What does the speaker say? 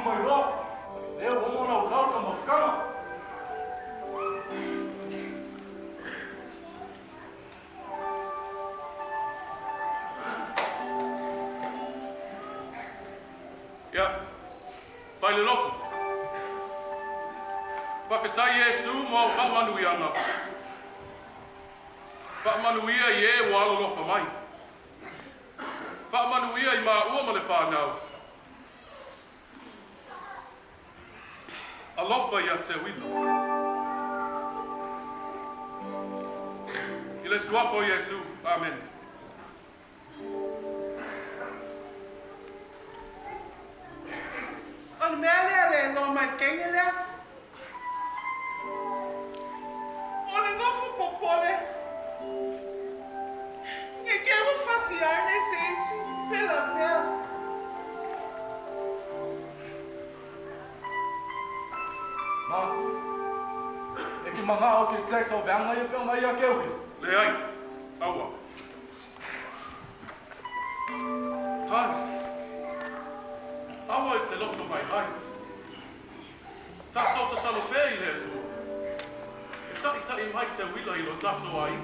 mai ro. Leo homo na ukau ka mafkama. Ja, whaile loko. Whawhetai Iesu mo whamanuianga. Whamanuia I e o alo loko mai. Whamanuia I maa ua ma le whanau. Alofa ia te wino. I le suafo Iesu. Amen. On mele no mai kengele. Ole no fu popole. Che quero faciar nesse pela pela. Ma. E ki manga o ki text o bang mai pe mai a kewi. Le ai. Aua. Hai. Aua I te loko mai hai. Tato te talo whea I le tu. E tai tai mai te wila I lo tato ai.